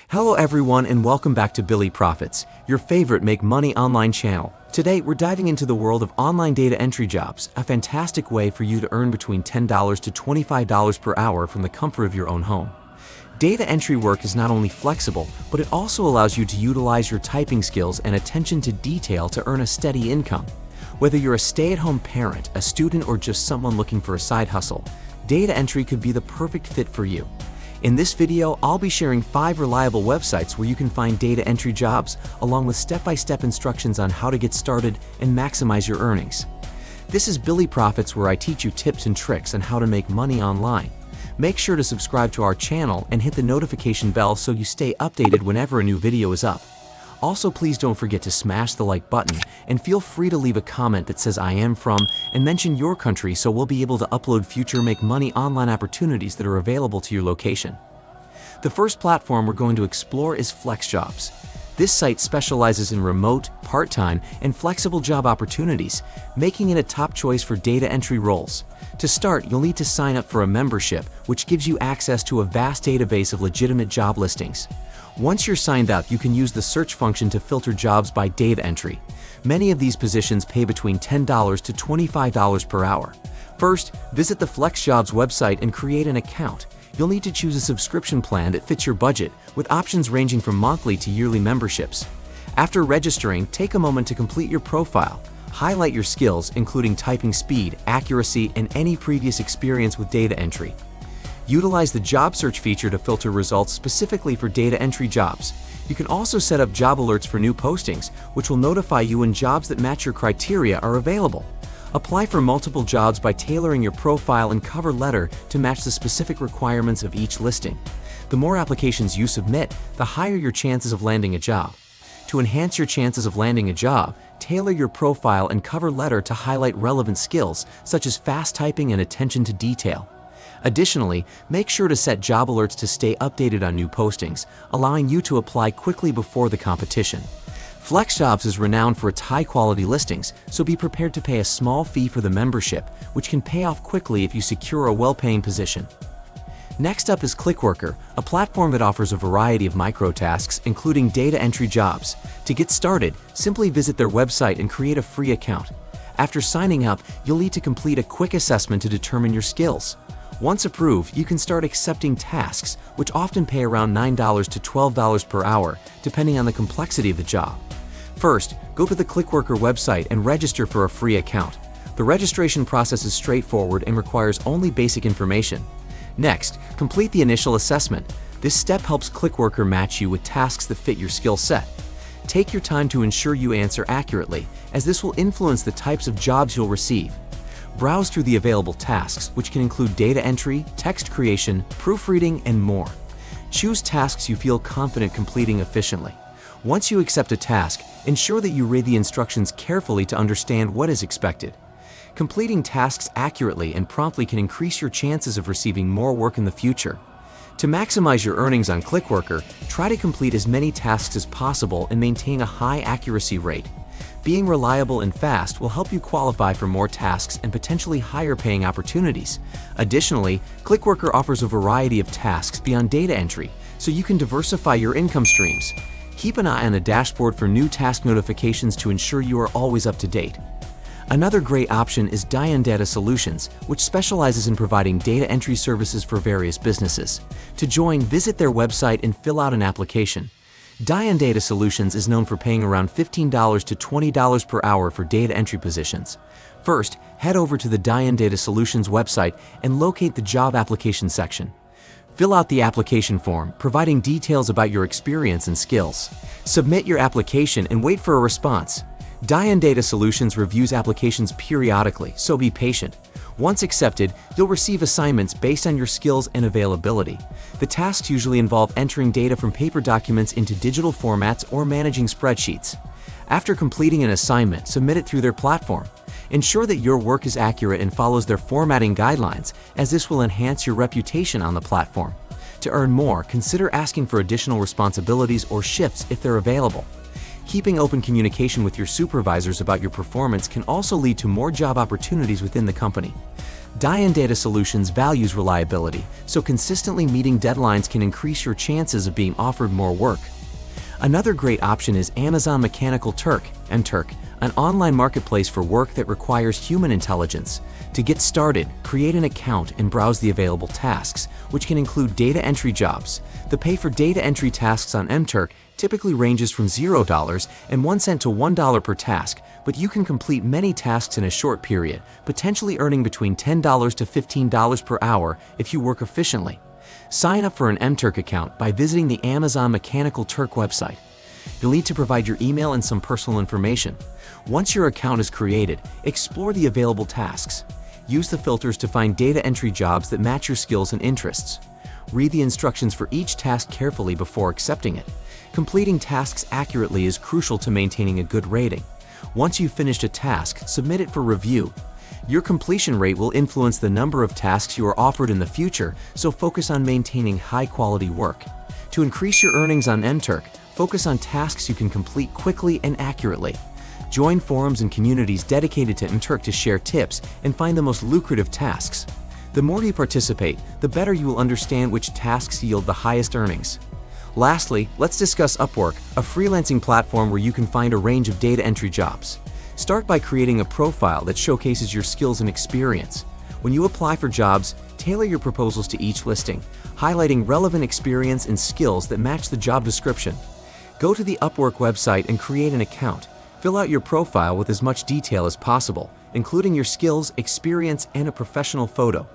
Hello everyone and welcome back to BillyProfits, your favorite make money online channel. Today we're diving into the world of online data entry jobs, a fantastic way for you to earn between $10 to $25 per hour from the comfort of your own home. Data entry work is not only flexible, but it also allows you to utilize your typing skills and attention to detail to earn a steady income. Whether you're a stay-at-home parent, a student, or just someone looking for a side hustle, data entry could be the perfect fit for you. In this video, I'll be sharing 5 reliable websites where you can find data entry jobs, along with step-by-step instructions on how to get started and maximize your earnings. This is BillyProfits, where I teach you tips and tricks on how to make money online. Make sure to subscribe to our channel and hit the notification bell so you stay updated whenever a new video is up. Also, please don't forget to smash the like button and feel free to leave a comment that says I am from and mention your country so we'll be able to upload future make money online opportunities that are available to your location. The first platform we're going to explore is FlexJobs. This site specializes in remote, part-time, and flexible job opportunities, making it a top choice for data entry roles. To start, you'll need to sign up for a membership, which gives you access to a vast database of legitimate job listings. Once you're signed up, you can use the search function to filter jobs by data entry. Many of these positions pay between $10 to $25 per hour. First, visit the FlexJobs website and create an account. You'll need to choose a subscription plan that fits your budget, with options ranging from monthly to yearly memberships. After registering, take a moment to complete your profile. Highlight your skills, including typing speed, accuracy, and any previous experience with data entry. Utilize the job search feature to filter results specifically for data entry jobs. You can also set up job alerts for new postings, which will notify you when jobs that match your criteria are available. Apply for multiple jobs by tailoring your profile and cover letter to match the specific requirements of each listing. The more applications you submit, the higher your chances of landing a job. To enhance your chances of landing a job, tailor your profile and cover letter to highlight relevant skills such as fast typing and attention to detail. Additionally, make sure to set job alerts to stay updated on new postings, allowing you to apply quickly before the competition. FlexJobs is renowned for its high-quality listings, so be prepared to pay a small fee for the membership, which can pay off quickly if you secure a well-paying position. Next up is Clickworker, a platform that offers a variety of microtasks, including data entry jobs. To get started, simply visit their website and create a free account. After signing up, you'll need to complete a quick assessment to determine your skills. Once approved, you can start accepting tasks, which often pay around $9 to $12 per hour, depending on the complexity of the job. First, go to the Clickworker website and register for a free account. The registration process is straightforward and requires only basic information. Next, complete the initial assessment. This step helps Clickworker match you with tasks that fit your skill set. Take your time to ensure you answer accurately, as this will influence the types of jobs you'll receive. Browse through the available tasks, which can include data entry, text creation, proofreading, and more. Choose tasks you feel confident completing efficiently. Once you accept a task, ensure that you read the instructions carefully to understand what is expected. Completing tasks accurately and promptly can increase your chances of receiving more work in the future. To maximize your earnings on Clickworker, try to complete as many tasks as possible and maintain a high accuracy rate. Being reliable and fast will help you qualify for more tasks and potentially higher paying opportunities. Additionally, Clickworker offers a variety of tasks beyond data entry, so you can diversify your income streams. Keep an eye on the dashboard for new task notifications to ensure you are always up to date. Another great option is Data Solutions, which specializes in providing data entry services for various businesses. To join, visit their website and fill out an application. Data Solutions is known for paying around $15 to $20 per hour for data entry positions. First, head over to the Data Solutions website and locate the job application section. Fill out the application form, providing details about your experience and skills. Submit your application and wait for a response. Data Solutions reviews applications periodically, so be patient. Once accepted, you'll receive assignments based on your skills and availability. The tasks usually involve entering data from paper documents into digital formats or managing spreadsheets. After completing an assignment, submit it through their platform. Ensure that your work is accurate and follows their formatting guidelines, as this will enhance your reputation on the platform. To earn more, consider asking for additional responsibilities or shifts if they're available. Keeping open communication with your supervisors about your performance can also lead to more job opportunities within the company. Data Solutions values reliability, so consistently meeting deadlines can increase your chances of being offered more work. Another great option is Amazon Mechanical Turk, MTurk, an online marketplace for work that requires human intelligence. To get started, create an account and browse the available tasks, which can include data entry jobs. The pay for data entry tasks on MTurk typically ranges from $0 and 1 cent to $1 per task, but you can complete many tasks in a short period, potentially earning between $10 to $15 per hour if you work efficiently. Sign up for an MTurk account by visiting the Amazon Mechanical Turk website. You'll need to provide your email and some personal information. Once your account is created, explore the available tasks. Use the filters to find data entry jobs that match your skills and interests. Read the instructions for each task carefully before accepting it. Completing tasks accurately is crucial to maintaining a good rating. Once you've finished a task, submit it for review. Your completion rate will influence the number of tasks you are offered in the future, so focus on maintaining high-quality work. To increase your earnings on MTurk, focus on tasks you can complete quickly and accurately. Join forums and communities dedicated to MTurk to share tips and find the most lucrative tasks. The more you participate, the better you will understand which tasks yield the highest earnings. Lastly, let's discuss Upwork, a freelancing platform where you can find a range of data entry jobs. Start by creating a profile that showcases your skills and experience. When you apply for jobs, tailor your proposals to each listing, highlighting relevant experience and skills that match the job description. Go to the Upwork website and create an account. Fill out your profile with as much detail as possible, including your skills, experience, and a professional photo.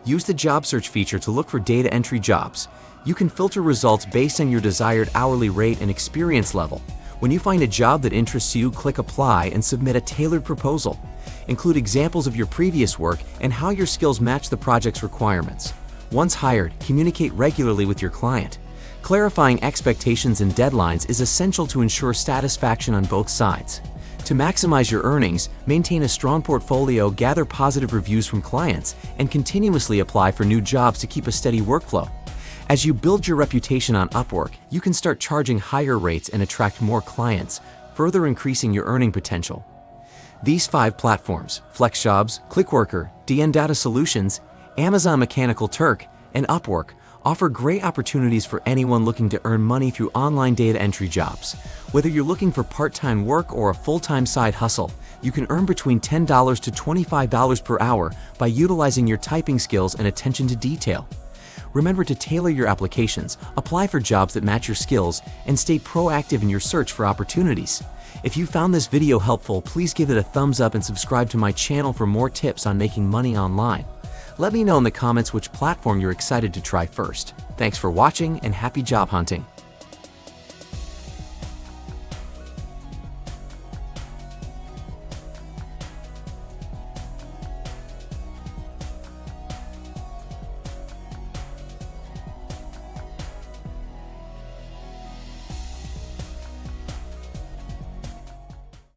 Use the job search feature to look for data entry jobs. You can filter results based on your desired hourly rate and experience level. When you find a job that interests you, click Apply and submit a tailored proposal. Include examples of your previous work and how your skills match the project's requirements. Once hired, communicate regularly with your client. Clarifying expectations and deadlines is essential to ensure satisfaction on both sides. To maximize your earnings, maintain a strong portfolio, gather positive reviews from clients, and continuously apply for new jobs to keep a steady workflow. As you build your reputation on Upwork, you can start charging higher rates and attract more clients, further increasing your earning potential. These 5 platforms, FlexJobs, Clickworker, Data Solutions, Amazon Mechanical Turk, and Upwork, offer great opportunities for anyone looking to earn money through online data entry jobs. Whether you're looking for part-time work or a full-time side hustle, you can earn between $10 to $25 per hour by utilizing your typing skills and attention to detail. Remember to tailor your applications, apply for jobs that match your skills, and stay proactive in your search for opportunities. If you found this video helpful, please give it a thumbs up and subscribe to my channel for more tips on making money online. Let me know in the comments which platform you're excited to try first. Thanks for watching and happy job hunting.